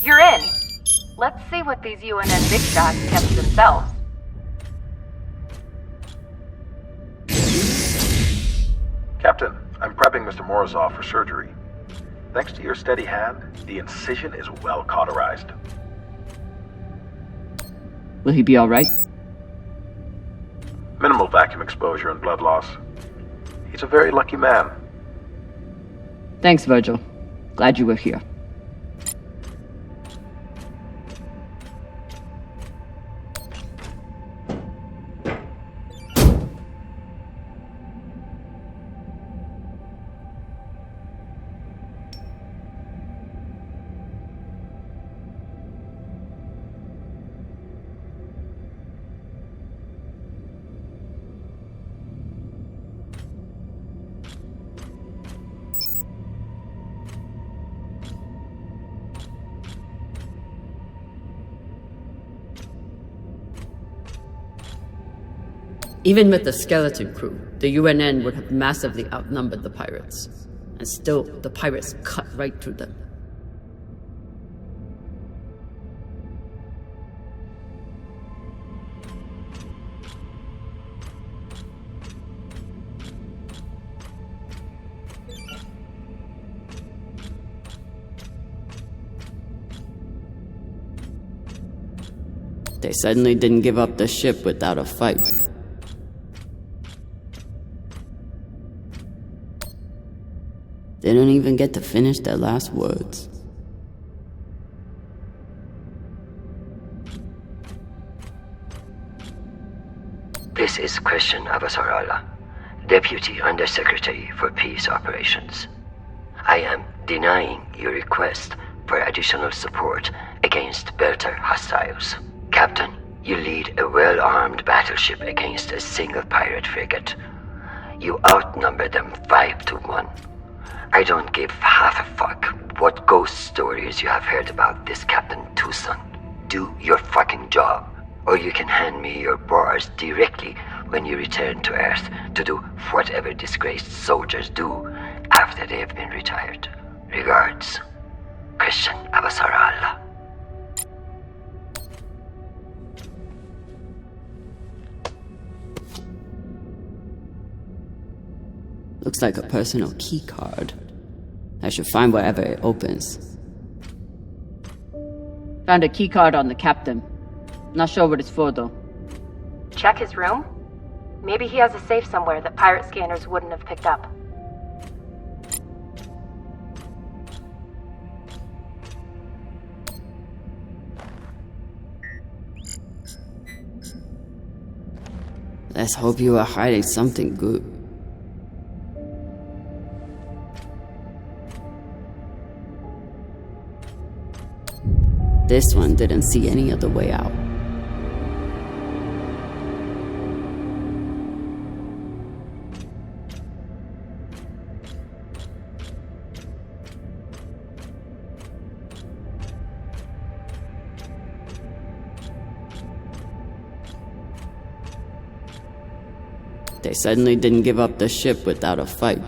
Speaker 9: You're in. Let's see what these UNN big shots kept to themselves.
Speaker 7: Captain, I'm prepping Mr. Morozov for surgery. Thanks to your steady hand, the incision is well cauterized.
Speaker 12: Will he be alright?
Speaker 7: Minimal vacuum exposure and blood loss. He's a very lucky man.
Speaker 12: Thanks, Virgil. Glad you were here.
Speaker 2: Even with the skeleton crew, the UNN would have massively outnumbered the pirates. And still, the pirates cut right through them. They suddenly didn't give up the ship without a fight. They don't even get to finish their last words.
Speaker 18: This is Christian Avasarala, Deputy Undersecretary for Peace Operations. I am denying your request for additional support against Belter hostiles. Captain, you lead a well-armed battleship against a single pirate frigate. You outnumber them 5-1. I don't give half a fuck what ghost stories you have heard about this Captain Tucson. Do your fucking job, or you can hand me your bars directly when you return to Earth to do whatever disgraced soldiers do after they have been retired. Regards, Christian Avasarala.
Speaker 2: Looks like a personal key card. I should find wherever it opens.
Speaker 12: Found a key card on the captain. Not sure what it's for, though.
Speaker 9: Check his room? Maybe he has a safe somewhere that pirate scanners wouldn't have picked up.
Speaker 2: Let's hope you are hiding something good. This one didn't see any other way out. They suddenly didn't give up the ship without a fight.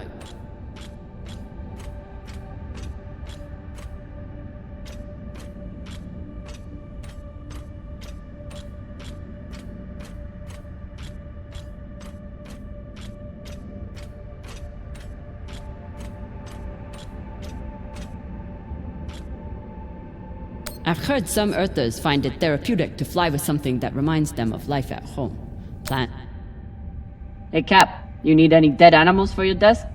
Speaker 2: I've heard some Earthers find it therapeutic to fly with something that reminds them of life at home.
Speaker 12: Hey, Cap, you need any dead animals for your desk?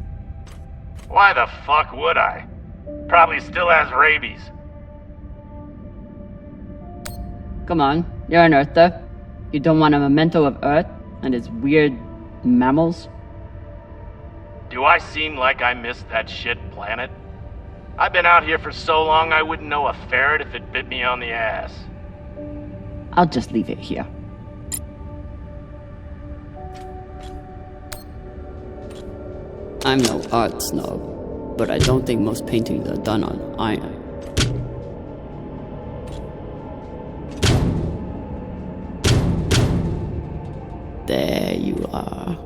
Speaker 15: Why the fuck would I? Probably still has rabies.
Speaker 12: Come on, you're an Earther. You don't want a memento of Earth and its weird mammals?
Speaker 15: Do I seem like I missed that shit planet? I've been out here for so long I wouldn't know a ferret if it bit me on the ass.
Speaker 12: I'll just leave it here.
Speaker 2: I'm no art snob, but I don't think most paintings are done on iron. There you are.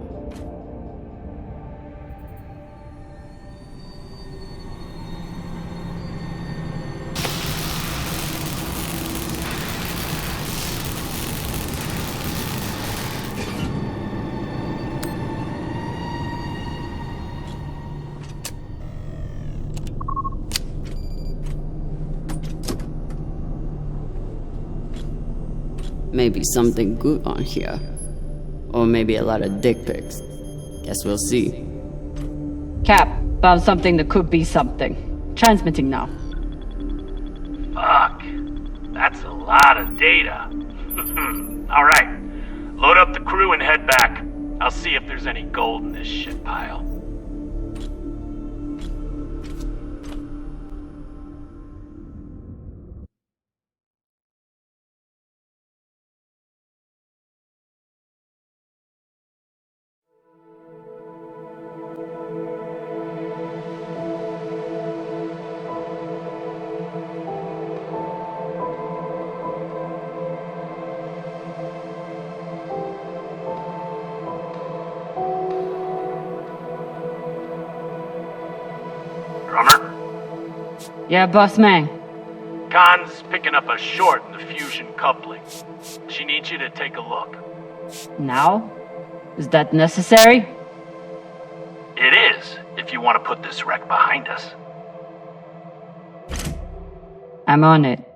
Speaker 2: Maybe something good on here. Or maybe a lot of dick pics. Guess we'll see.
Speaker 12: Cap, found something that could be something. Transmitting now.
Speaker 15: Fuck. That's a lot of data. Alright. Load up the crew and head back. I'll see if there's any gold in this shit pile. Drummer?
Speaker 12: Yeah, boss man.
Speaker 15: Khan's picking up a short in the fusion coupling. She needs you to take a look.
Speaker 12: Now? Is that necessary?
Speaker 15: It is, if you want to put this wreck behind us.
Speaker 12: I'm on it.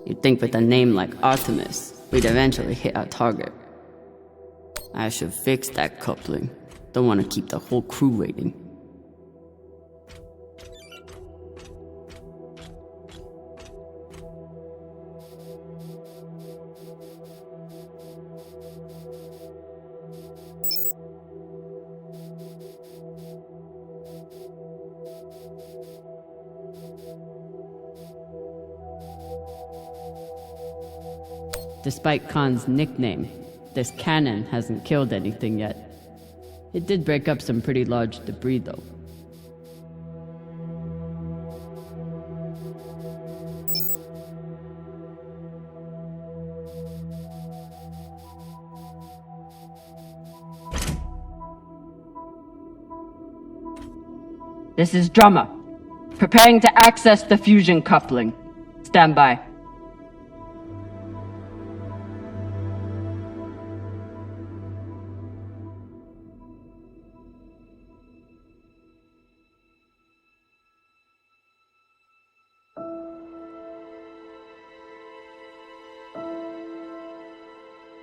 Speaker 2: You'd think with a name like Artemis, we'd eventually hit our target. I should fix that coupling. Don't want to keep the whole crew waiting. Despite Khan's nickname, this cannon hasn't killed anything yet. It did break up some pretty large debris, though.
Speaker 12: This is Drummer. Preparing to access the fusion coupling. Stand by.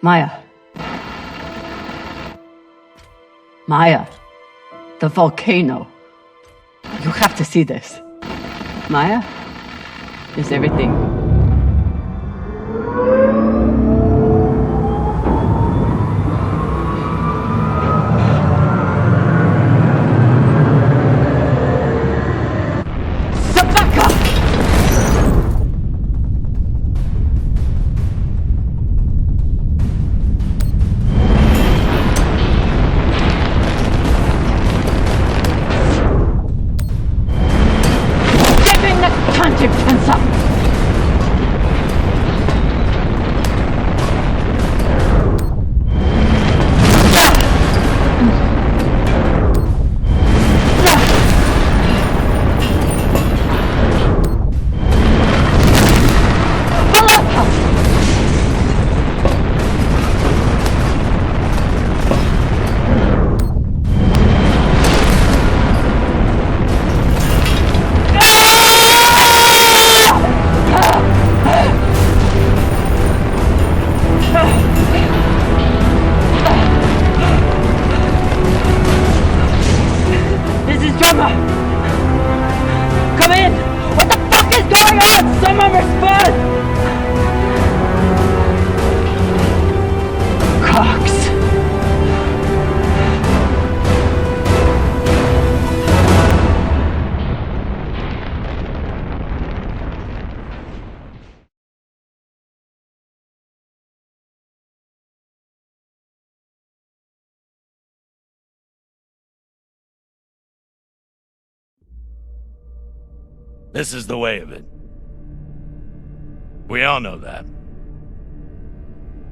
Speaker 12: Maya. Maya. The volcano. You have to see this. Maya? Is everything...
Speaker 1: This is the way of it. We all know that.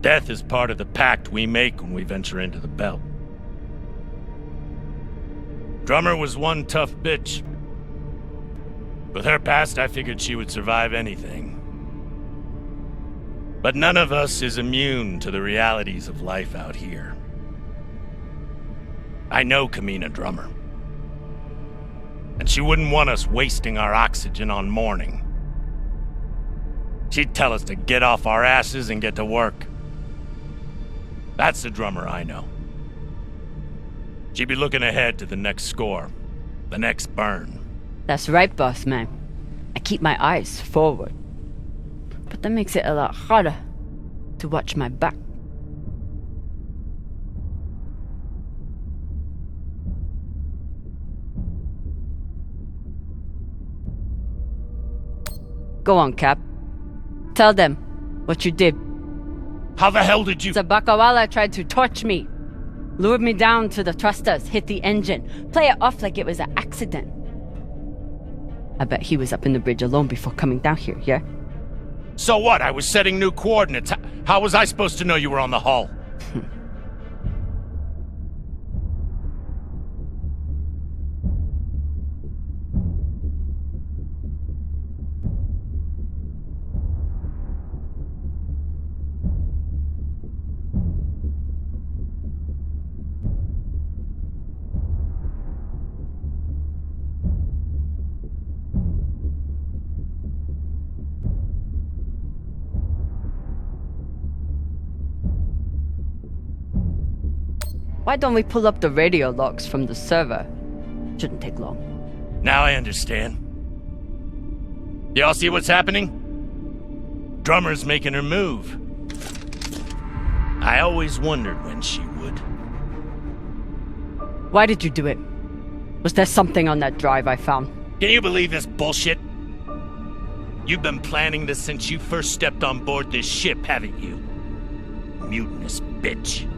Speaker 1: Death is part of the pact we make when we venture into the belt. Drummer was one tough bitch. With her past, I figured she would survive anything. But none of us is immune to the realities of life out here. I know Camina Drummer. And she wouldn't want us wasting our oxygen on mourning. She'd tell us to get off our asses and get to work. That's the Drummer I know. She'd be looking ahead to the next score, the next burn.
Speaker 2: That's right, boss man. I keep my eyes forward. But that makes it a lot harder to watch my back. Go on, Cap. Tell them what you did.
Speaker 1: How the hell did you...
Speaker 2: Sabakawala tried to torch me. Lured me down to the thrusters, hit the engine. Play it off like it was an accident. I bet he was up in the bridge alone before coming down here, yeah?
Speaker 1: So what? I was setting new coordinates. How was I supposed to know you were on the hull?
Speaker 2: Why don't we pull up the radio logs from the server? Shouldn't take long.
Speaker 1: Now I understand. Y'all see what's happening? Drummer's making her move. I always wondered when she would.
Speaker 2: Why did you do it? Was there something on that drive I found?
Speaker 1: Can you believe this bullshit? You've been planning this since you first stepped on board this ship, haven't you? Mutinous bitch.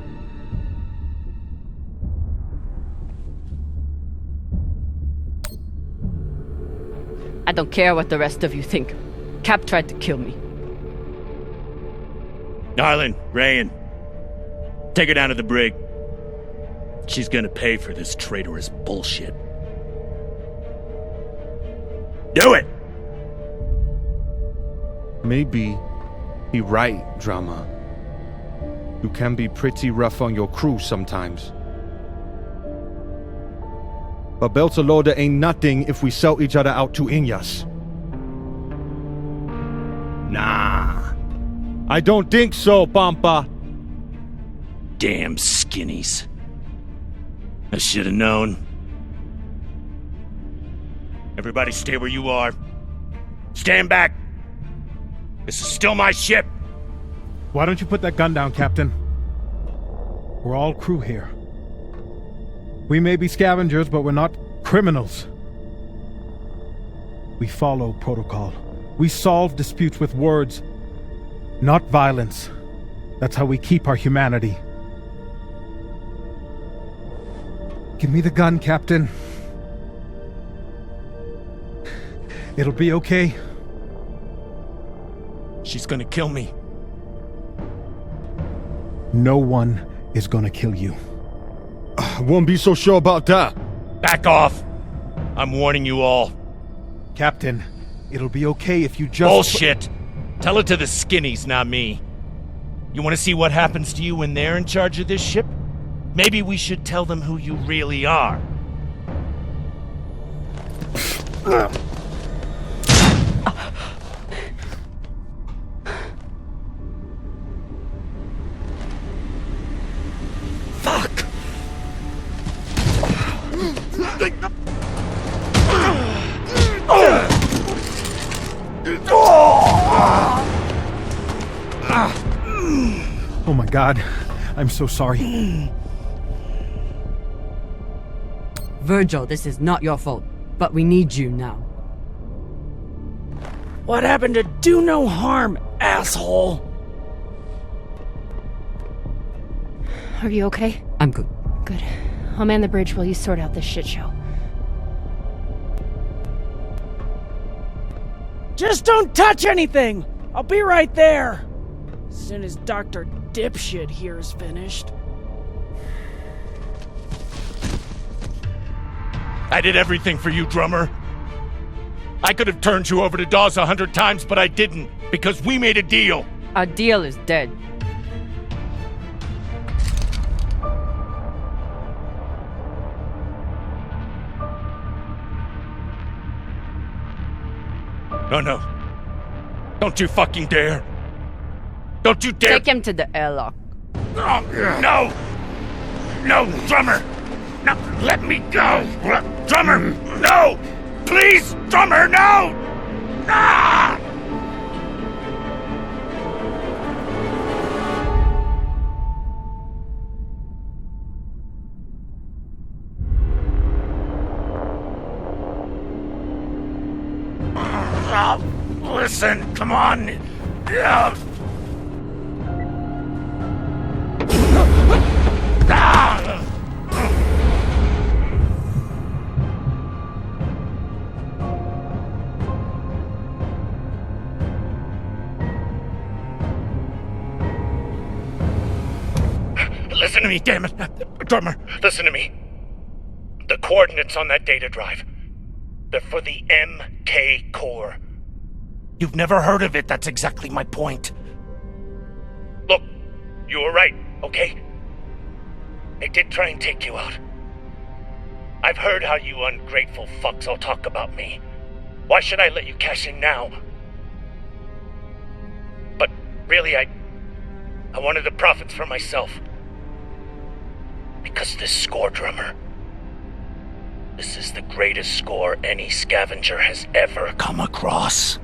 Speaker 2: I don't care what the rest of you think. Cap tried to kill me.
Speaker 1: Darlin, Rayan, take her down to the brig. She's gonna pay for this traitorous bullshit. Do it!
Speaker 19: Maybe he right, Drama. You can be pretty rough on your crew sometimes. But Beltalowda ain't nothing if we sell each other out to Inyas.
Speaker 1: Nah.
Speaker 19: I don't think so, Pampa.
Speaker 1: Damn skinnies. I should have known. Everybody stay where you are. Stand back. This is still my ship.
Speaker 7: Why don't you put that gun down, Captain? We're all crew here. We may be scavengers, but we're not criminals. We follow protocol. We solve disputes with words, not violence. That's how we keep our humanity. Give me the gun, Captain. It'll be okay.
Speaker 1: She's gonna kill me.
Speaker 7: No one is gonna kill you.
Speaker 19: I won't be so sure about that.
Speaker 1: Back off! I'm warning you all.
Speaker 7: Captain, it'll be okay if you just...
Speaker 1: Bullshit! Tell it to the skinnies, not me. You want to see what happens to you when they're in charge of this ship? Maybe we should tell them who you really are.
Speaker 7: Fuck! Oh my God, I'm so sorry.
Speaker 12: Virgil, this is not your fault, but we need you now.
Speaker 3: What happened to do no harm, asshole?
Speaker 9: Are you okay?
Speaker 12: I'm good.
Speaker 9: Good. I'll man the bridge while you sort out this shit show.
Speaker 3: Just don't touch anything! I'll be right there! As soon as Dr. Dipshit here is finished.
Speaker 1: I did everything for you, drummer. I could have turned you over to Dawes 100 times, but I didn't, because we made a deal.
Speaker 2: Our deal is dead.
Speaker 1: No. Don't you fucking dare. Don't you dare.
Speaker 2: Take him to the airlock.
Speaker 1: No! No, drummer! No, let me go! Drummer, no! Please, drummer, no! Ah! Listen, come on! Ah! Listen to me, damn it! Drummer, listen to me. The coordinates on that data drive, they're for the MK core. You've never heard of it, that's exactly my point. Look, you were right, okay? They did try and take you out. I've heard how you ungrateful fucks all talk about me. Why should I let you cash in now? But really, I wanted the profits for myself. Because this score, drummer, this is the greatest score any scavenger has ever come across.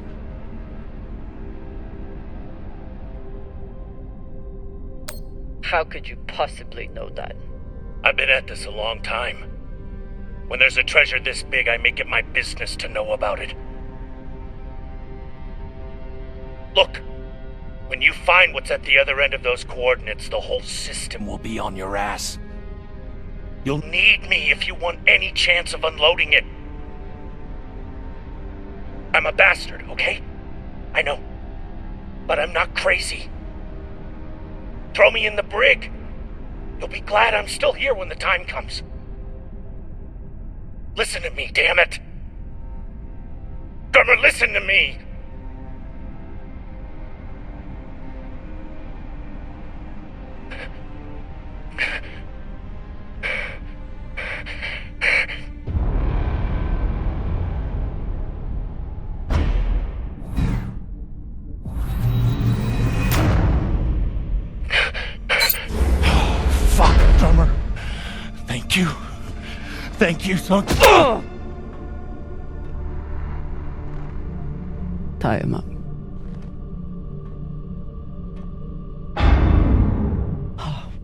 Speaker 2: How could you possibly know that?
Speaker 1: I've been at this a long time. When there's a treasure this big, I make it my business to know about it. Look, when you find what's at the other end of those coordinates, the whole system will be on your ass. You'll need me if you want any chance of unloading it. I'm a bastard, okay? I know. But I'm not crazy. Throw me in the brig. You'll be glad I'm still here when the time comes. Listen to me, damn it. Drummer, listen to me.
Speaker 20: Thank you, son.
Speaker 12: Tie him up.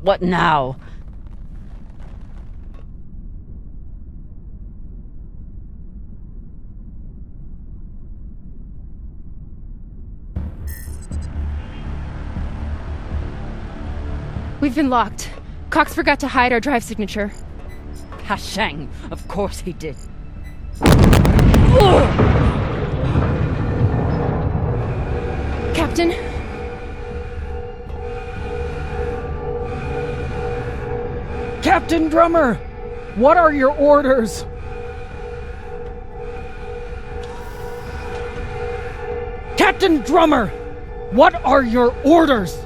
Speaker 6: What now?
Speaker 21: We've been locked. Cox forgot to hide our drive signature.
Speaker 6: Hashang, of course he did.
Speaker 21: Captain?
Speaker 22: Captain Drummer! What are your orders? Captain Drummer! What are your orders?